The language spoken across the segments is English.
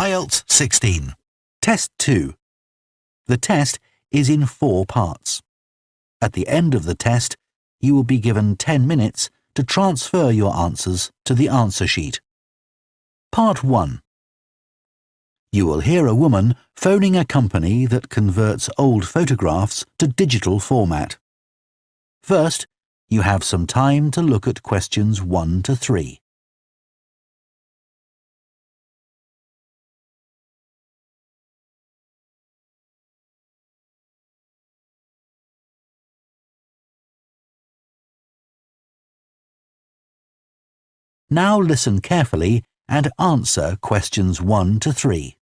IELTS 16. Test 2. The test is in 4 parts. At the end of the test, you will be given 10 minutes to transfer your answers to the answer sheet. Part 1. You will hear a woman phoning a company that converts old photographs to digital format. First, you have some time to look at questions 1 to 3. Now listen carefully and answer questions 1 to 3.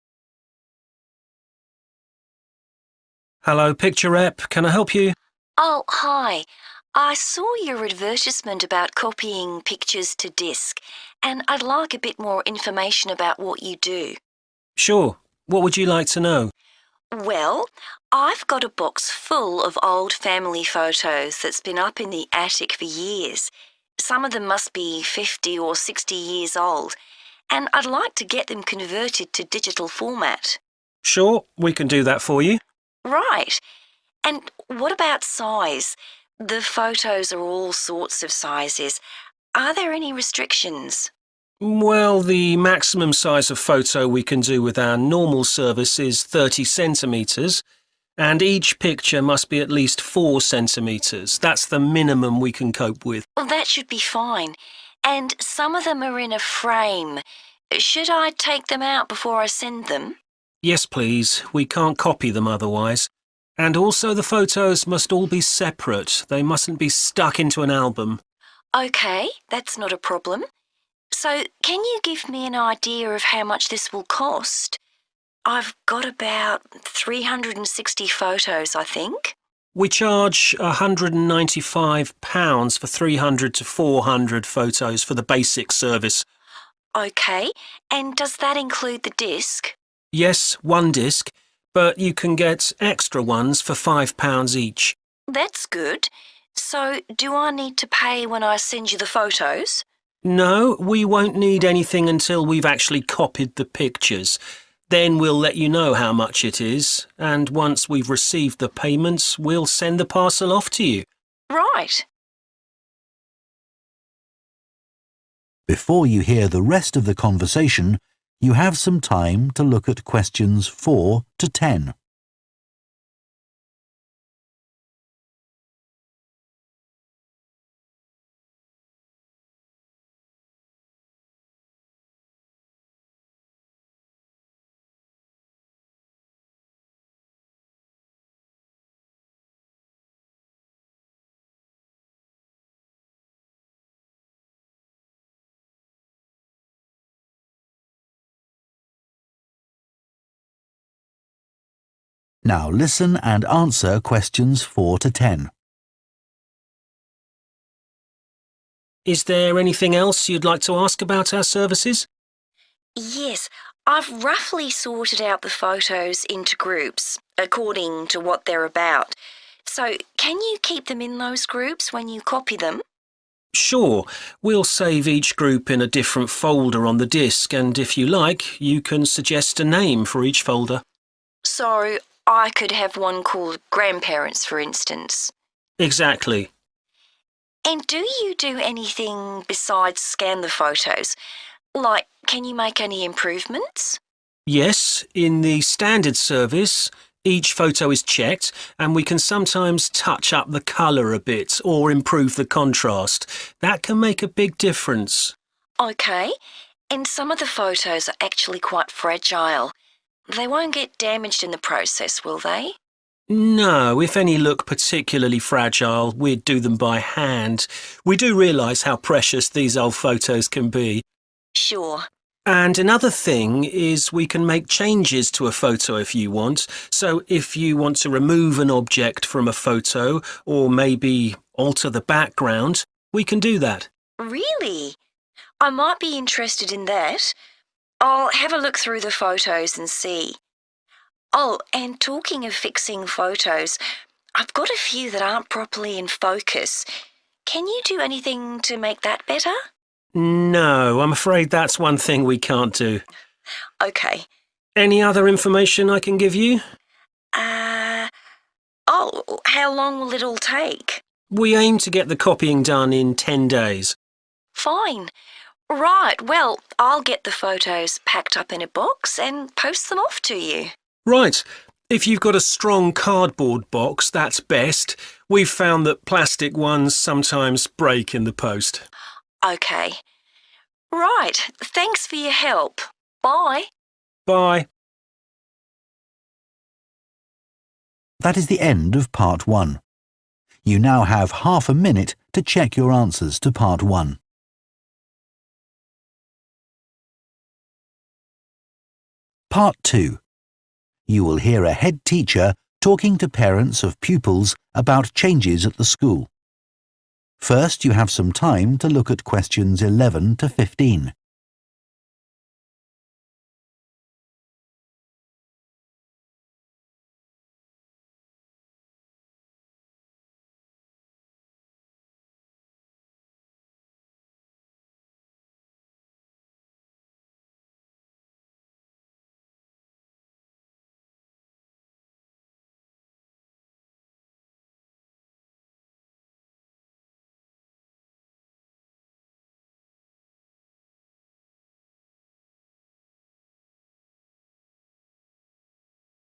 Hello, Picture Rep. Can I help you? Oh, hi. I saw your advertisement about copying pictures to disk, and I'd like a bit more information about what you do. Sure. What would you like to know? Well, I've got a box full of old family photos that's been up in the attic for years. Some of them must be 50 or 60 years old, and I'd like to get them converted to digital format. Sure, we can do that for you. Right. And what about size? The photos are all sorts of sizes. Are there any restrictions? Well, the maximum size of photo we can do with our normal service is 30 centimetres, and each picture must be at least 4 centimetres. That's the minimum we can cope with. Well, that should be fine. And some of them are in a frame. Should I take them out before I send them? Yes, please. We can't copy them otherwise. And also the photos must all be separate. They mustn't be stuck into an album. OK, that's not a problem. So, can you give me an idea of how much this will cost? I've got about 360 photos, I think. We charge £195 for 300 to 400 photos for the basic service. OK, and does that include the disc? Yes, 1 disc, but you can get extra ones for £5 each. That's good. So, do I need to pay when I send you the photos? No, we won't need anything until we've actually copied the pictures. Then we'll let you know how much it is, and once we've received the payments, we'll send the parcel off to you. Right. Before you hear the rest of the conversation, you have some time to look at questions 4 to 10. Now listen and answer questions 4 to 10. Is there anything else you'd like to ask about our services? Yes, I've roughly sorted out the photos into groups, according to what they're about. So, can you keep them in those groups when you copy them? Sure, we'll save each group in a different folder on the disk, and if you like, you can suggest a name for each folder. So, I could have one called Grandparents, for instance. Exactly. And do you do anything besides scan the photos? Like, can you make any improvements? Yes, in the standard service, each photo is checked, and we can sometimes touch up the colour a bit or improve the contrast. That can make a big difference. OK, and some of the photos are actually quite fragile. They won't get damaged in the process, will they? No, if any look particularly fragile, we'd do them by hand. We do realise how precious these old photos can be. Sure. And another thing is we can make changes to a photo if you want. So if you want to remove an object from a photo or maybe alter the background, we can do that. Really? I might be interested in that. I'll have a look through the photos and see. Oh, and talking of fixing photos, I've got a few that aren't properly in focus. Can you do anything to make that better? No, I'm afraid that's one thing we can't do. OK. Any other information I can give you? How long will it all take? We aim to get the copying done in 10 days. Fine. Right, well, I'll get the photos packed up in a box and post them off to you. Right. If you've got a strong cardboard box, that's best. We've found that plastic ones sometimes break in the post. OK. Right, thanks for your help. Bye. Bye. That is the end of Part 1. You now have half a minute to check your answers to Part 1. Part 2. You will hear a head teacher talking to parents of pupils about changes at the school. First, you have some time to look at questions 11 to 15.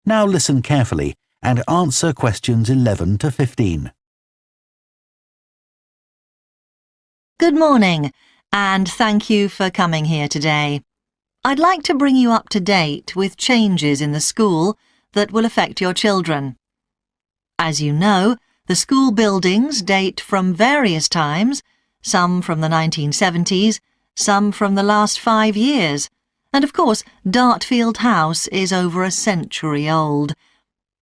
Now listen carefully and answer questions 11 to 15. Good morning, and thank you for coming here today. I'd like to bring you up to date with changes in the school that will affect your children. As you know, the school buildings date from various times, some from the 1970s, some from the last 5 years, and of course Dartfield House is over a century old.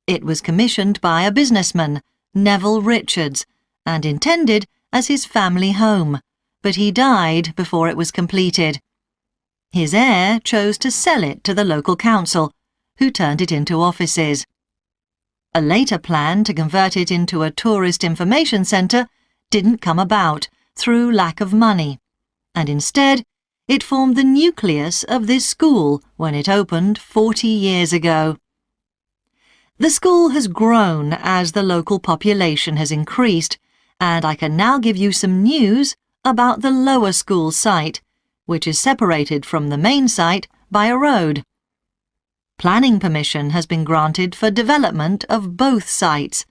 It was commissioned by a businessman, Neville Richards, and intended as his family home, but he died before it was completed. His heir chose to sell it to the local council, who turned it into offices. A later plan to convert it into a tourist information centre didn't come about through lack of money, and instead it formed the nucleus of this school when it opened 40 years ago. The school has grown as the local population has increased, and I can now give you some news about the lower school site, which is separated from the main site by a road. Planning permission has been granted for development of both sites.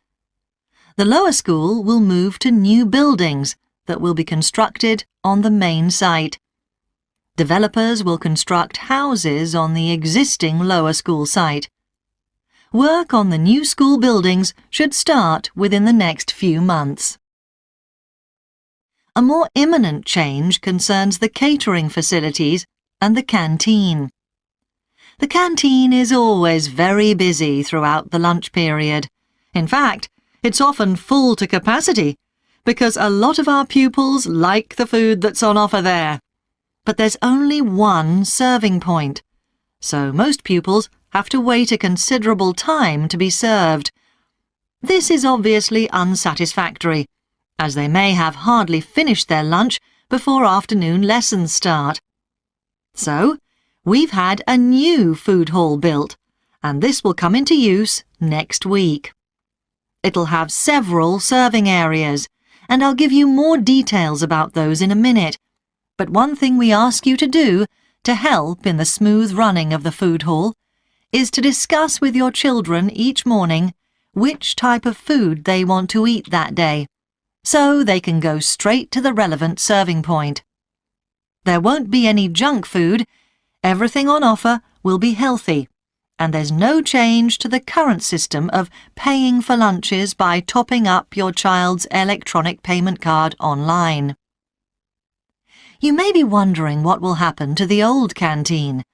The lower school will move to new buildings that will be constructed on the main site. Developers will construct houses on the existing lower school site. Work on the new school buildings should start within the next few months. A more imminent change concerns the catering facilities and the canteen. The canteen is always very busy throughout the lunch period. In fact, it's often full to capacity because a lot of our pupils like the food that's on offer there. But there's only one serving point, so most pupils have to wait a considerable time to be served. This is obviously unsatisfactory, as they may have hardly finished their lunch before afternoon lessons start. So, we've had a new food hall built, and this will come into use next week. It'll have several serving areas, and I'll give you more details about those in a minute. But one thing we ask you to do to help in the smooth running of the food hall is to discuss with your children each morning which type of food they want to eat that day, so they can go straight to the relevant serving point. There won't be any junk food. Everything on offer will be healthy, and there's no change to the current system of paying for lunches by topping up your child's electronic payment card online. You may be wondering what will happen to the old canteen.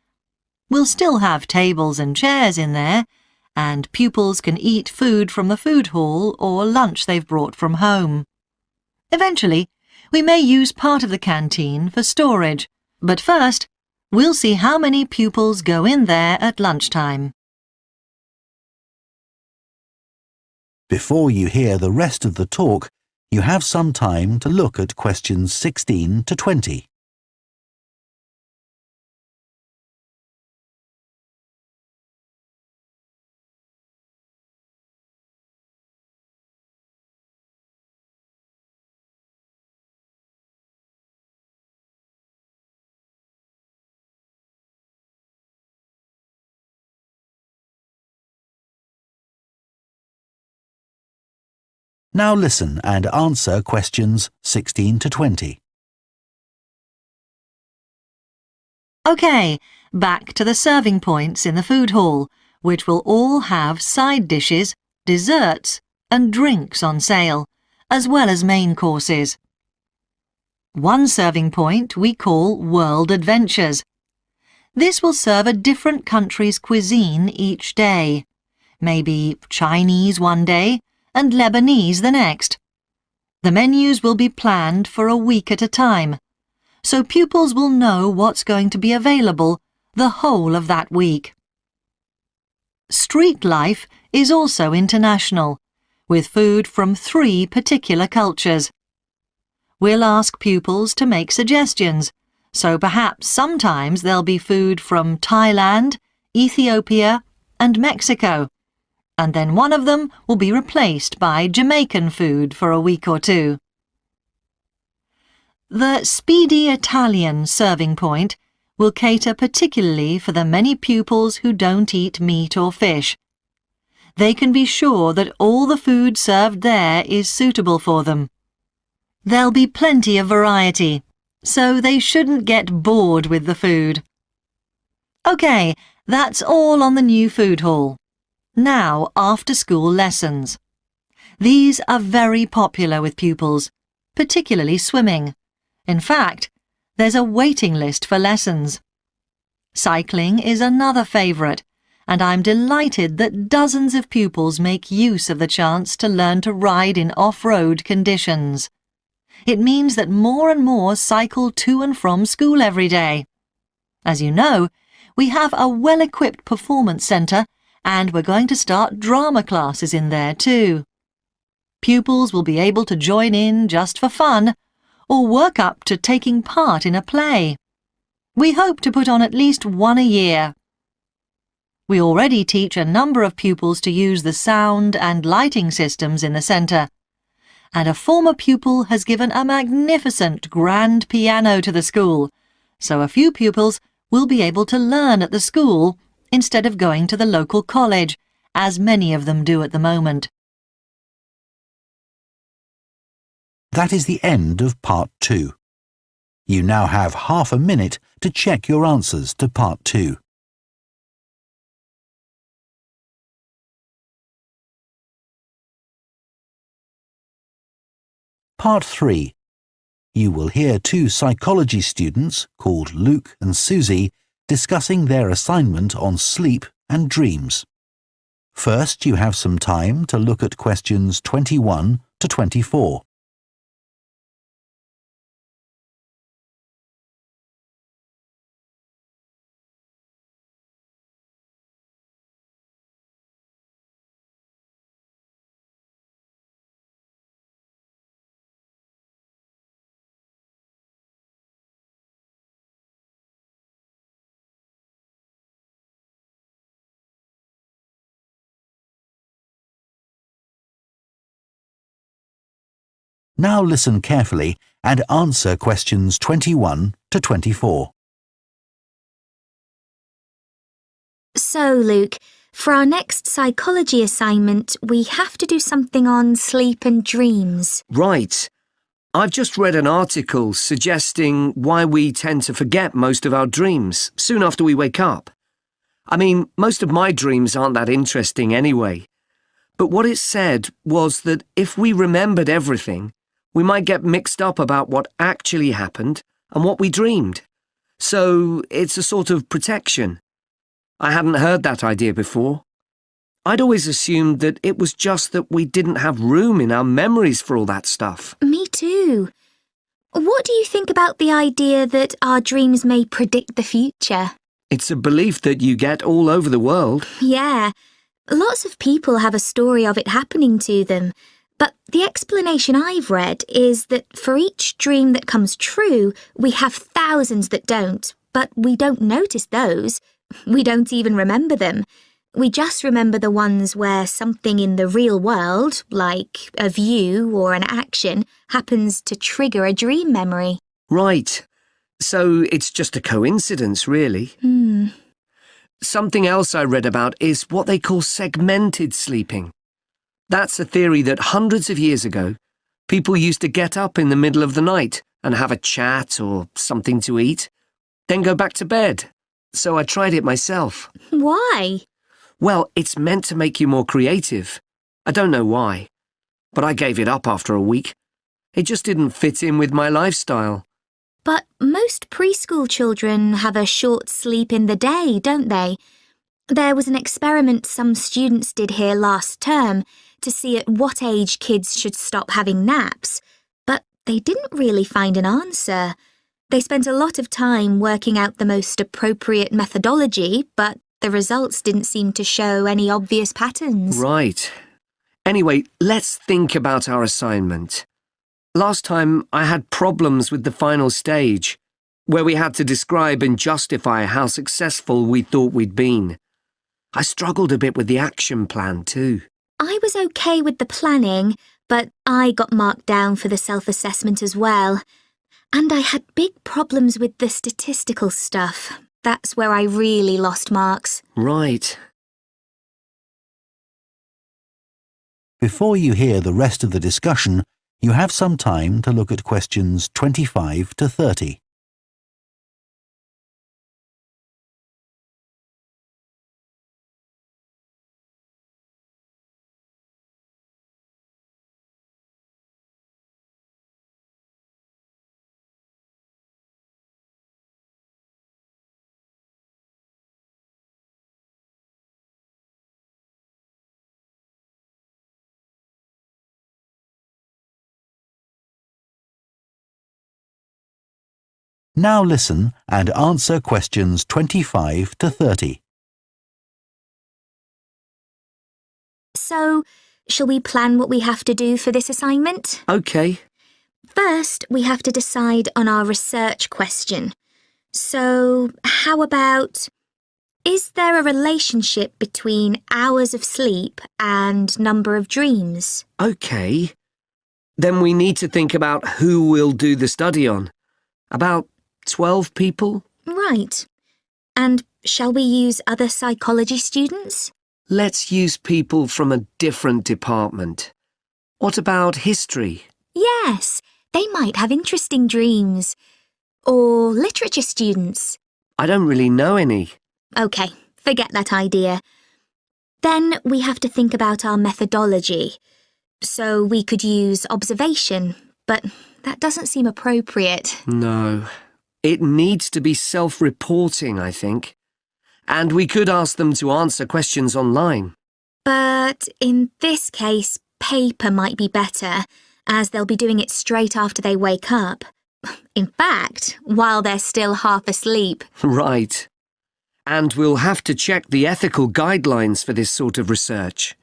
We'll still have tables and chairs in there, and pupils can eat food from the food hall or lunch they've brought from home. Eventually, we may use part of the canteen for storage, but first, we'll see how many pupils go in there at lunchtime. Before you hear the rest of the talk, you have some time to look at questions 16 to 20. Now listen and answer questions 16 to 20. OK, back to the serving points in the food hall, which will all have side dishes, desserts and drinks on sale, as well as main courses. One serving point we call World Adventures. This will serve a different country's cuisine each day. Maybe Chinese one day and Lebanese the next. The menus will be planned for a week at a time, so pupils will know what's going to be available the whole of that week. Street life is also international, with food from 3 particular cultures. We'll ask pupils to make suggestions, so perhaps sometimes there'll be food from Thailand, Ethiopia and Mexico, and then one of them will be replaced by Jamaican food for a week or 2. The Speedy Italian serving point will cater particularly for the many pupils who don't eat meat or fish. They can be sure that all the food served there is suitable for them. There'll be plenty of variety, so they shouldn't get bored with the food. OK, that's all on the new food hall. Now, after-school lessons. These are very popular with pupils, particularly swimming. In fact, there's a waiting list for lessons. Cycling is another favourite, and I'm delighted that dozens of pupils make use of the chance to learn to ride in off-road conditions. It means that more and more cycle to and from school every day. As you know, we have a well-equipped performance centre, and we're going to start drama classes in there too. Pupils will be able to join in just for fun, or work up to taking part in a play. We hope to put on at least one a year. We already teach a number of pupils to use the sound and lighting systems in the centre, and a former pupil has given a magnificent grand piano to the school, so a few pupils will be able to learn at the school instead of going to the local college, as many of them do at the moment. That is the end of Part 2. You now have half a minute to check your answers to Part 2. Part 3. You will hear 2 psychology students called Luke and Susie discussing their assignment on sleep and dreams. First, you have some time to look at questions 21 to 24. Now listen carefully and answer questions 21 to 24. So, Luke, for our next psychology assignment, we have to do something on sleep and dreams. Right. I've just read an article suggesting why we tend to forget most of our dreams soon after we wake up. I mean, most of my dreams aren't that interesting anyway. But what it said was that if we remembered everything, we might get mixed up about what actually happened and what we dreamed. So it's a sort of protection. I hadn't heard that idea before. I'd always assumed that it was just that we didn't have room in our memories for all that stuff. Me too. What do you think about the idea that our dreams may predict the future? It's a belief that you get all over the world. Yeah, lots of people have a story of it happening to them. But the explanation I've read is that for each dream that comes true, we have thousands that don't, but we don't notice those. We don't even remember them. We just remember the ones where something in the real world, like a view or an action, happens to trigger a dream memory. Right. So it's just a coincidence, really. Something else I read about is what they call segmented sleeping. That's a theory that hundreds of years ago, people used to get up in the middle of the night and have a chat or something to eat, then go back to bed. So I tried it myself. Why? Well, it's meant to make you more creative. I don't know why, but I gave it up after a week. It just didn't fit in with my lifestyle. But most preschool children have a short sleep in the day, don't they? There was an experiment some students did here last term to see at what age kids should stop having naps, but they didn't really find an answer. They spent a lot of time working out the most appropriate methodology, but the results didn't seem to show any obvious patterns. Right. Anyway, let's think about our assignment. Last time I had problems with the final stage, where we had to describe and justify how successful we thought we'd been. I struggled a bit with the action plan too. I was okay with the planning, but I got marked down for the self-assessment as well. And I had big problems with the statistical stuff. That's where I really lost marks. Right. Before you hear the rest of the discussion, you have some time to look at questions 25 to 30. Now listen and answer questions 25 to 30. So, shall we plan what we have to do for this assignment? Okay. First, we have to decide on our research question. So, how about, is there a relationship between hours of sleep and number of dreams? Okay. Then we need to think about who we'll do the study on. About 12 people? Right. And shall we use other psychology students? Let's use people from a different department. What about history? Yes, they might have interesting dreams. Or literature students. I don't really know any. OK, forget that idea. Then we have to think about our methodology. So we could use observation, but that doesn't seem appropriate. No. It needs to be self-reporting, I think. And we could ask them to answer questions online. But in this case, paper might be better, as they'll be doing it straight after they wake up. In fact, while they're still half asleep. Right. And we'll have to check the ethical guidelines for this sort of research.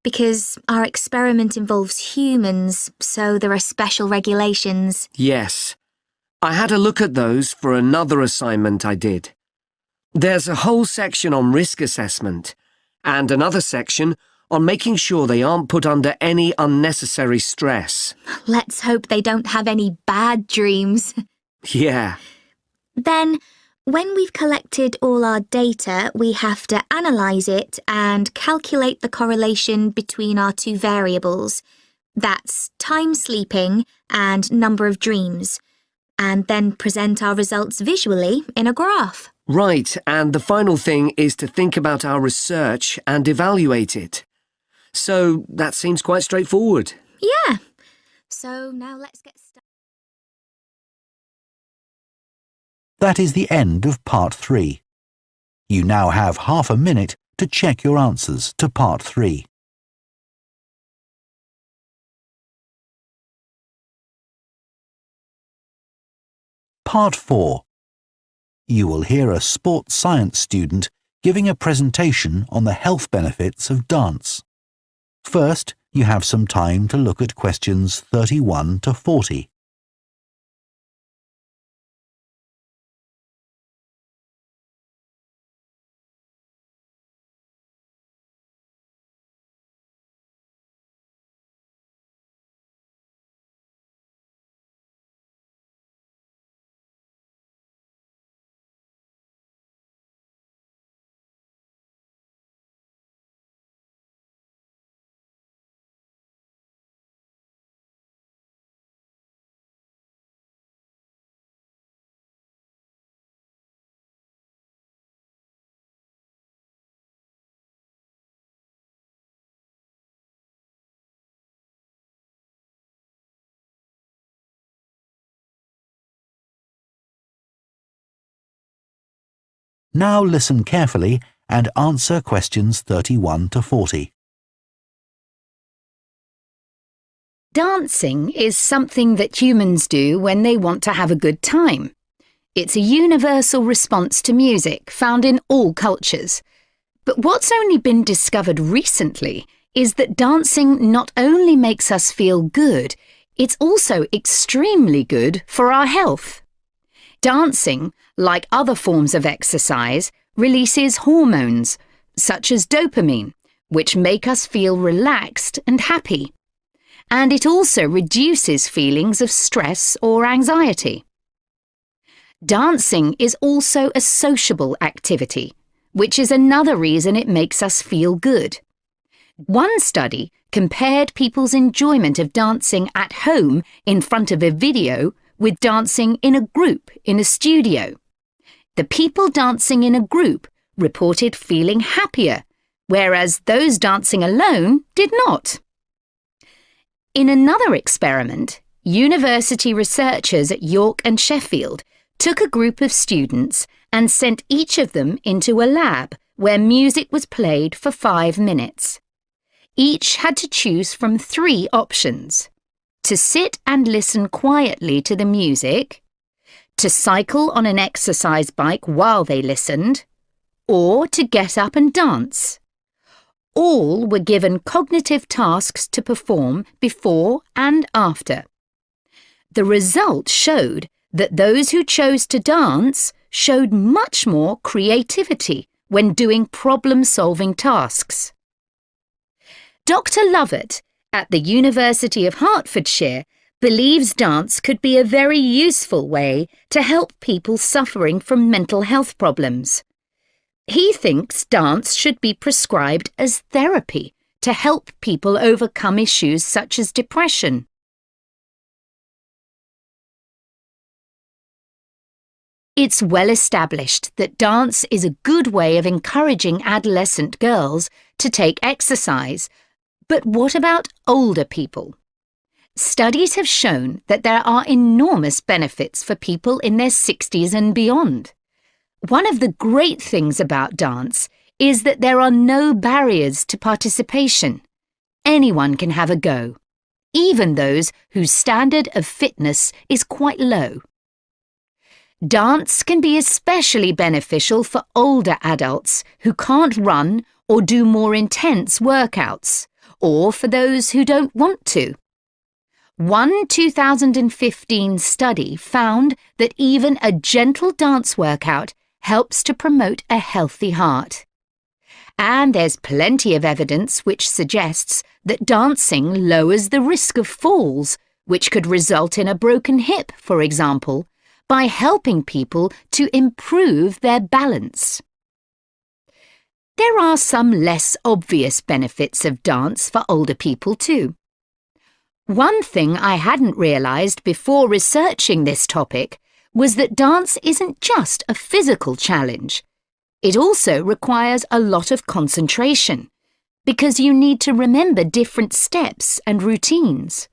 Because our experiment involves humans, so there are special regulations. Yes. I had a look at those for another assignment I did. There's a whole section on risk assessment, and another section on making sure they aren't put under any unnecessary stress. Let's hope they don't have any bad dreams. Yeah. Then, when we've collected all our data, we have to analyse it and calculate the correlation between our two variables. That's time sleeping and number of dreams. And then present our results visually in a graph. Right, and the final thing is to think about our research and evaluate it. So that seems quite straightforward. Yeah. So now let's get started. That is the end of part 3. You now have half a minute to check your answers to part 3. Part 4. You will hear a sports science student giving a presentation on the health benefits of dance. First, you have some time to look at questions 31 to 40. Now listen carefully and answer questions 31 to 40. Dancing is something that humans do when they want to have a good time. It's a universal response to music found in all cultures. But what's only been discovered recently is that dancing not only makes us feel good, it's also extremely good for our health. Dancing, like other forms of exercise, releases hormones, such as dopamine, which make us feel relaxed and happy. And it also reduces feelings of stress or anxiety. Dancing is also a sociable activity, which is another reason it makes us feel good. One study compared people's enjoyment of dancing at home in front of a video with dancing in a group in a studio. The people dancing in a group reported feeling happier, whereas those dancing alone did not. In another experiment, university researchers at York and Sheffield took a group of students and sent each of them into a lab where music was played for 5 minutes. Each had to choose from 3 options: to sit and listen quietly to the music, to cycle on an exercise bike while they listened, or to get up and dance. All were given cognitive tasks to perform before and after. The results showed that those who chose to dance showed much more creativity when doing problem-solving tasks. Dr. Lovett at the University of Hertfordshire believes dance could be a very useful way to help people suffering from mental health problems. He thinks dance should be prescribed as therapy to help people overcome issues such as depression. It's well established that dance is a good way of encouraging adolescent girls to take exercise. But what about older people? Studies have shown that there are enormous benefits for people in their 60s and beyond. One of the great things about dance is that there are no barriers to participation. Anyone can have a go, even those whose standard of fitness is quite low. Dance can be especially beneficial for older adults who can't run or do more intense workouts, or for those who don't want to. One 2015 study found that even a gentle dance workout helps to promote a healthy heart. And there's plenty of evidence which suggests that dancing lowers the risk of falls, which could result in a broken hip, for example, by helping people to improve their balance. There are some less obvious benefits of dance for older people too. One thing I hadn't realised before researching this topic was that dance isn't just a physical challenge. It also requires a lot of concentration, because you need to remember different steps and routines.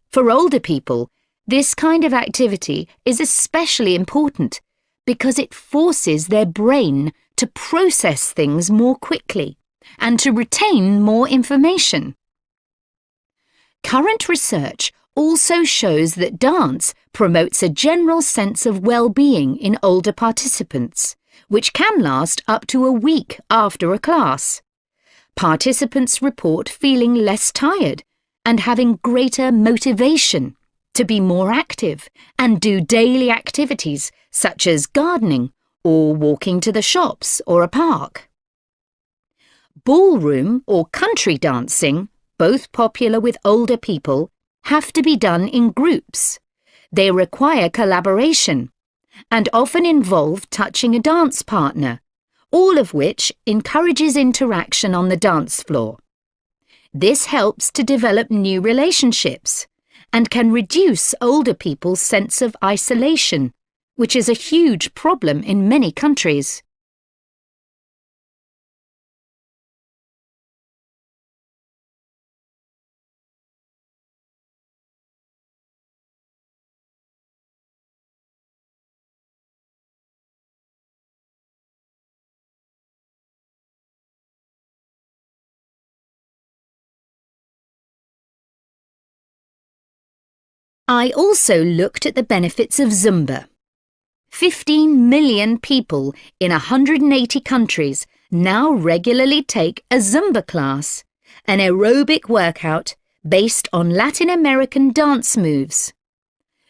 For older people, this kind of activity is especially important because it forces their brain to process things more quickly and to retain more information. Current research also shows that dance promotes a general sense of well-being in older participants, which can last up to a week after a class. Participants report feeling less tired and having greater motivation to be more active and do daily activities such as gardening or walking to the shops or a park. Ballroom or country dancing, both popular with older people, have to be done in groups. They require collaboration and often involve touching a dance partner, all of which encourages interaction on the dance floor. This helps to develop new relationships and can reduce older people's sense of isolation, which is a huge problem in many countries. I also looked at the benefits of Zumba. 15 million people in 180 countries now regularly take a Zumba class, an aerobic workout based on Latin American dance moves.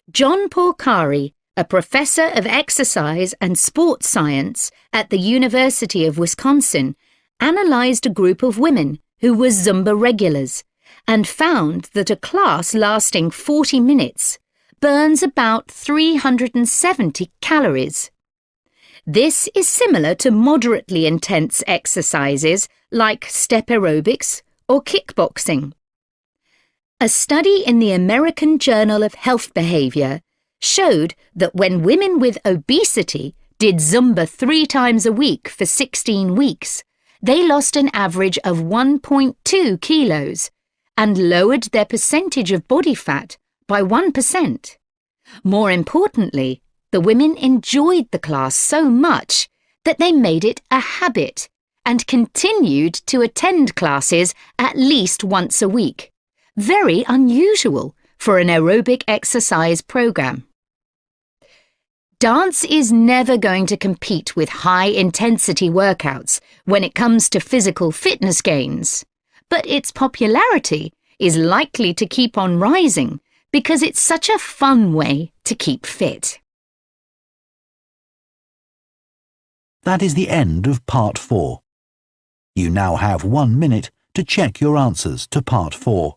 John Porcari, a professor of exercise and sports science at the University of Wisconsin, analysed a group of women who were Zumba regulars and found that a class lasting 40 minutes burns about 370 calories. This is similar to moderately intense exercises like step aerobics or kickboxing. A study in the American Journal of Health Behavior showed that when women with obesity did Zumba 3 times a week for 16 weeks, they lost an average of 1.2 kilos and lowered their percentage of body fat by 1%. More importantly, the women enjoyed the class so much that they made it a habit and continued to attend classes at least once a week. Very unusual for an aerobic exercise program. Dance is never going to compete with high-intensity workouts when it comes to physical fitness gains, but its popularity is likely to keep on rising because it's such a fun way to keep fit. That is the end of Part 4. You now have 1 minute to check your answers to Part 4.